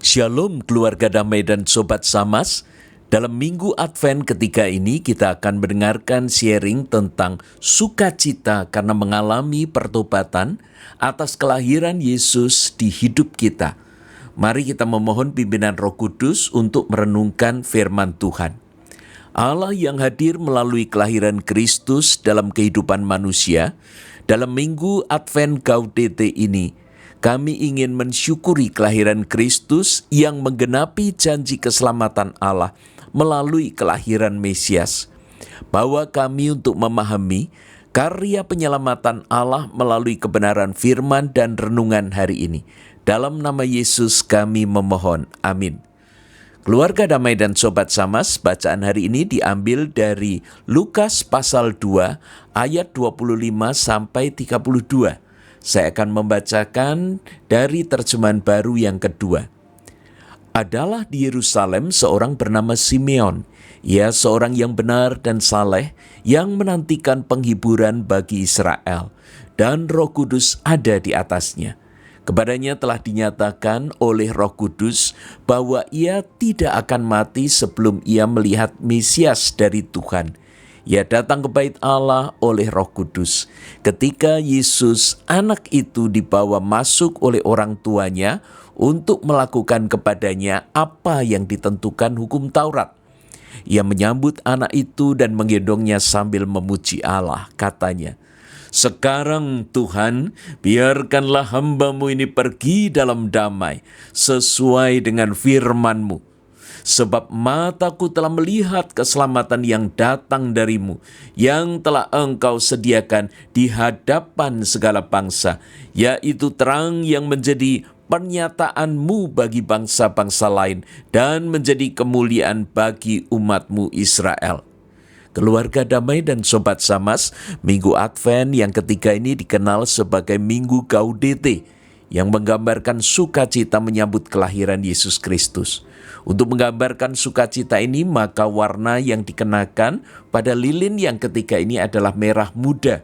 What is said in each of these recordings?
Shalom keluarga damai dan sobat Samas. Dalam minggu Advent ketiga ini kita akan mendengarkan sharing tentang sukacita karena mengalami pertobatan atas kelahiran Yesus di hidup kita. Mari kita memohon pimpinan Roh Kudus untuk merenungkan firman Tuhan. Allah yang hadir melalui kelahiran Kristus dalam kehidupan manusia, dalam minggu Advent Gaudete ini, kami ingin mensyukuri kelahiran Kristus yang menggenapi janji keselamatan Allah melalui kelahiran Mesias. Bawa kami untuk memahami karya penyelamatan Allah melalui kebenaran firman dan renungan hari ini. Dalam nama Yesus kami memohon. Amin. Keluarga damai dan sobat Samas, bacaan hari ini diambil dari Lukas pasal 2 ayat 25 sampai 32. Saya akan membacakan dari terjemahan baru yang kedua. Adalah di Yerusalem seorang bernama Simeon. Ia seorang yang benar dan saleh, yang menantikan penghiburan bagi Israel, dan Roh Kudus ada di atasnya. Kepadanya telah dinyatakan oleh Roh Kudus bahwa ia tidak akan mati sebelum ia melihat Mesias dari Tuhan. Ia datang ke bait Allah oleh Roh Kudus. Ketika Yesus, anak itu dibawa masuk oleh orang tuanya untuk melakukan kepadanya apa yang ditentukan hukum Taurat. Ia menyambut anak itu dan menggendongnya sambil memuji Allah. Katanya, "Sekarang Tuhan, biarkanlah hamba-Mu ini pergi dalam damai, sesuai dengan firman-Mu. Sebab mataku telah melihat keselamatan yang datang dari-Mu, yang telah Engkau sediakan di hadapan segala bangsa, yaitu terang yang menjadi pernyataan-Mu bagi bangsa-bangsa lain, dan menjadi kemuliaan bagi umat-Mu Israel." Keluarga damai dan sobat Samas, Minggu Advent yang ketiga ini dikenal sebagai Minggu Gaudete, yang menggambarkan sukacita menyambut kelahiran Yesus Kristus. Untuk menggambarkan sukacita ini, maka warna yang dikenakan pada lilin yang ketiga ini adalah merah muda.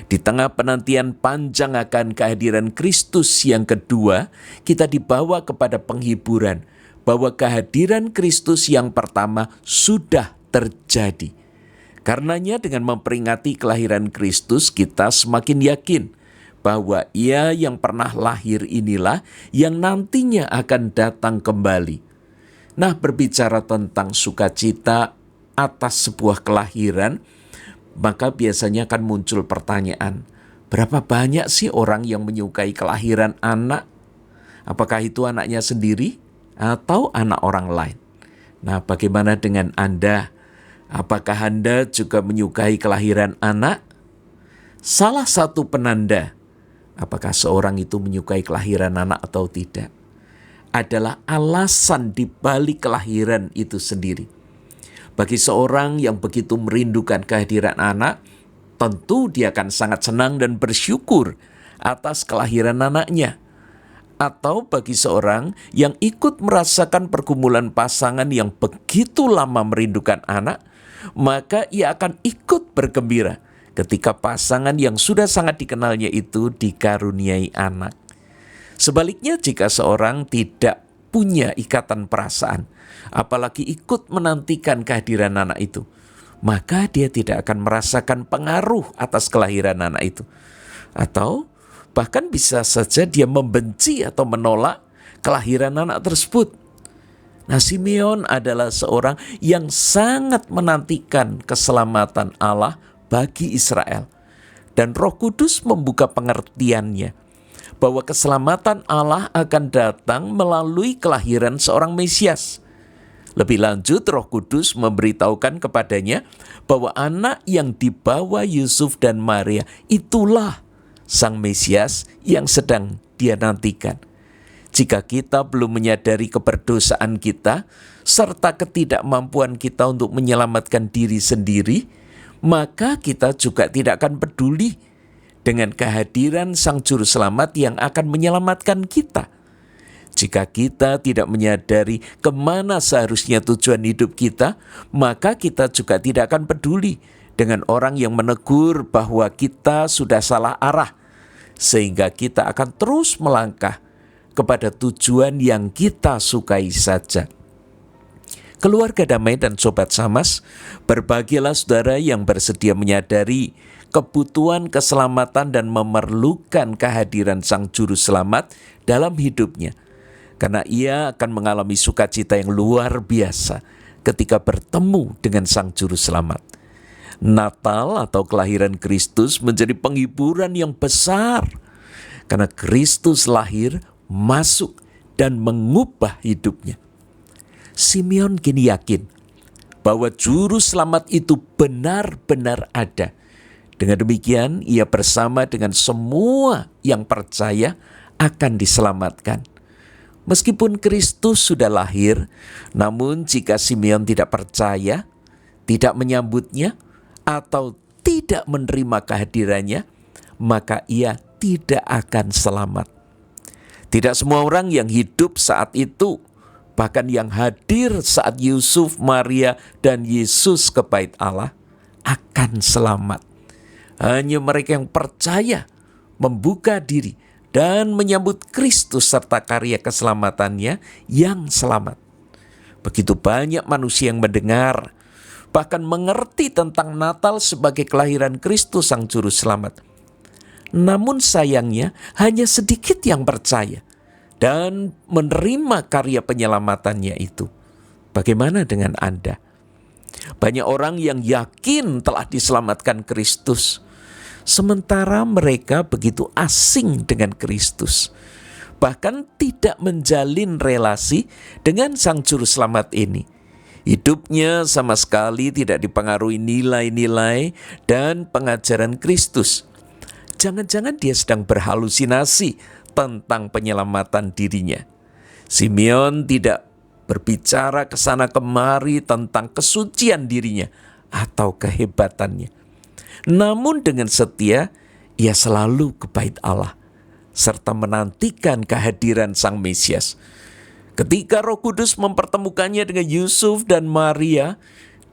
Di tengah penantian panjang akan kehadiran Kristus yang kedua, kita dibawa kepada penghiburan bahwa kehadiran Kristus yang pertama sudah terjadi. Karenanya dengan memperingati kelahiran Kristus, kita semakin yakin bahwa Ia yang pernah lahir inilah yang nantinya akan datang kembali. Nah, berbicara tentang sukacita atas sebuah kelahiran, maka biasanya akan muncul pertanyaan, berapa banyak sih orang yang menyukai kelahiran anak? Apakah itu anaknya sendiri atau anak orang lain? Nah, bagaimana dengan Anda? Apakah Anda juga menyukai kelahiran anak? Salah satu penanda apakah seorang itu menyukai kelahiran anak atau tidak adalah alasan di balik kelahiran itu sendiri. Bagi seorang yang begitu merindukan kehadiran anak, tentu dia akan sangat senang dan bersyukur atas kelahiran anaknya. Atau bagi seorang yang ikut merasakan pergumulan pasangan yang begitu lama merindukan anak, maka ia akan ikut bergembira ketika pasangan yang sudah sangat dikenalnya itu dikaruniai anak. Sebaliknya, jika seorang tidak punya ikatan perasaan, apalagi ikut menantikan kehadiran anak itu, maka dia tidak akan merasakan pengaruh atas kelahiran anak itu. Atau bahkan bisa saja dia membenci atau menolak kelahiran anak tersebut. Nah, Simeon adalah seorang yang sangat menantikan keselamatan Allah bagi Israel. Dan Roh Kudus membuka pengertiannya bahwa keselamatan Allah akan datang melalui kelahiran seorang Mesias. Lebih lanjut, Roh Kudus memberitahukan kepadanya bahwa anak yang dibawa Yusuf dan Maria itulah Sang Mesias yang sedang dia nantikan. Jika kita belum menyadari keberdosaan kita serta ketidakmampuan kita untuk menyelamatkan diri sendiri, maka kita juga tidak akan peduli dengan kehadiran Sang Juru Selamat yang akan menyelamatkan kita. Jika kita tidak menyadari kemana seharusnya tujuan hidup kita, maka kita juga tidak akan peduli dengan orang yang menegur bahwa kita sudah salah arah, sehingga kita akan terus melangkah kepada tujuan yang kita sukai saja. Keluarga damai dan Sobat Samas, berbahagialah saudara yang bersedia menyadari kebutuhan keselamatan dan memerlukan kehadiran Sang Juru Selamat dalam hidupnya. Karena ia akan mengalami sukacita yang luar biasa ketika bertemu dengan Sang Juru Selamat. Natal atau kelahiran Kristus menjadi penghiburan yang besar karena Kristus lahir, masuk, dan mengubah hidupnya. Simeon kini yakin bahwa Juru Selamat itu benar-benar ada. Dengan demikian, ia bersama dengan semua yang percaya akan diselamatkan. Meskipun Kristus sudah lahir, namun jika Simeon tidak percaya, tidak menyambutnya, atau tidak menerima kehadirannya, maka ia tidak akan selamat. Tidak semua orang yang hidup saat itu, bahkan yang hadir saat Yusuf, Maria, dan Yesus ke bait Allah, akan selamat. Hanya mereka yang percaya, membuka diri, dan menyambut Kristus serta karya keselamatannya yang selamat. Begitu banyak manusia yang mendengar, bahkan mengerti tentang Natal sebagai kelahiran Kristus Sang Juru Selamat. Namun sayangnya hanya sedikit yang percaya dan menerima karya penyelamatannya itu. Bagaimana dengan Anda? Banyak orang yang yakin telah diselamatkan Kristus, sementara mereka begitu asing dengan Kristus, bahkan tidak menjalin relasi dengan Sang Juru Selamat ini. Hidupnya sama sekali tidak dipengaruhi nilai-nilai dan pengajaran Kristus. Jangan-jangan dia sedang berhalusinasi tentang penyelamatan dirinya. Simeon tidak berbicara ke sana kemari tentang kesucian dirinya atau kehebatannya. Namun dengan setia, ia selalu ke bait Allah, serta menantikan kehadiran Sang Mesias. Ketika Roh Kudus mempertemukannya dengan Yusuf dan Maria,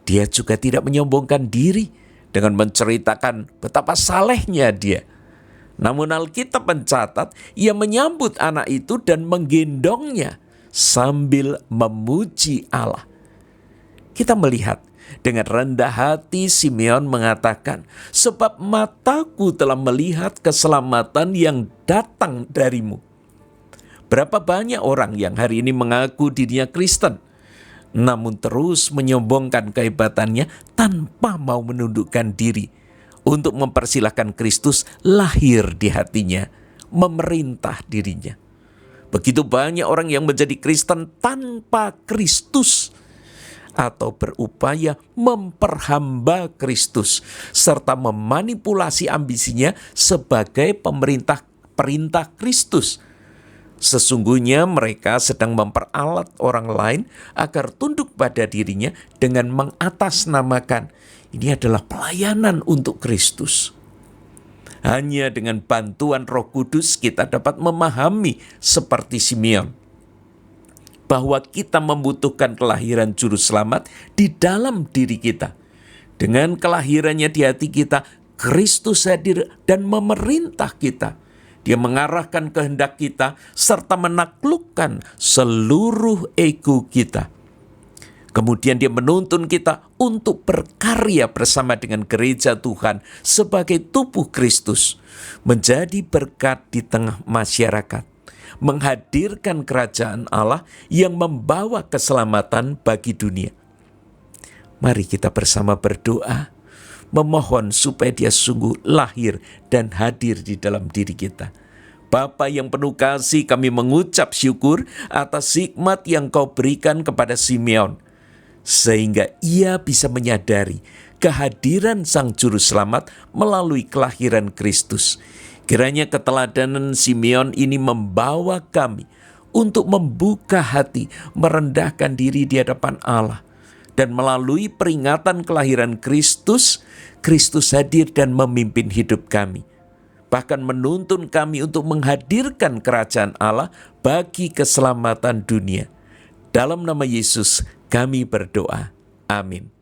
dia juga tidak menyombongkan diri dengan menceritakan betapa salehnya dia. Namun Alkitab mencatat, ia menyambut anak itu dan menggendongnya sambil memuji Allah. Kita melihat dengan rendah hati Simeon mengatakan, sebab mataku telah melihat keselamatan yang datang darimu. Berapa banyak orang yang hari ini mengaku dirinya Kristen, namun terus menyombongkan kehebatannya tanpa mau menundukkan diri untuk mempersilahkan Kristus lahir di hatinya, memerintah dirinya. Begitu banyak orang yang menjadi Kristen tanpa Kristus, atau berupaya memperhamba Kristus, serta memanipulasi ambisinya sebagai perintah Kristus. Sesungguhnya mereka sedang memperalat orang lain agar tunduk pada dirinya dengan mengatasnamakan, ini adalah pelayanan untuk Kristus. Hanya dengan bantuan Roh Kudus kita dapat memahami seperti Simeon, bahwa kita membutuhkan kelahiran Juru Selamat di dalam diri kita. Dengan kelahirannya di hati kita, Kristus hadir dan memerintah kita. Dia mengarahkan kehendak kita serta menaklukkan seluruh ego kita. Kemudian dia menuntun kita untuk berkarya bersama dengan gereja Tuhan sebagai tubuh Kristus, menjadi berkat di tengah masyarakat, menghadirkan kerajaan Allah yang membawa keselamatan bagi dunia. Mari kita bersama berdoa, memohon supaya dia sungguh lahir dan hadir di dalam diri kita. Bapa yang penuh kasih, kami mengucap syukur atas hikmat yang Kau berikan kepada Simeon, sehingga ia bisa menyadari kehadiran Sang Juru Selamat melalui kelahiran Kristus. Kiranya keteladanan Simeon ini membawa kami untuk membuka hati, merendahkan diri di hadapan Allah. Dan melalui peringatan kelahiran Kristus, Kristus hadir dan memimpin hidup kami. Bahkan menuntun kami untuk menghadirkan kerajaan Allah bagi keselamatan dunia. Dalam nama Yesus kami berdoa. Amin.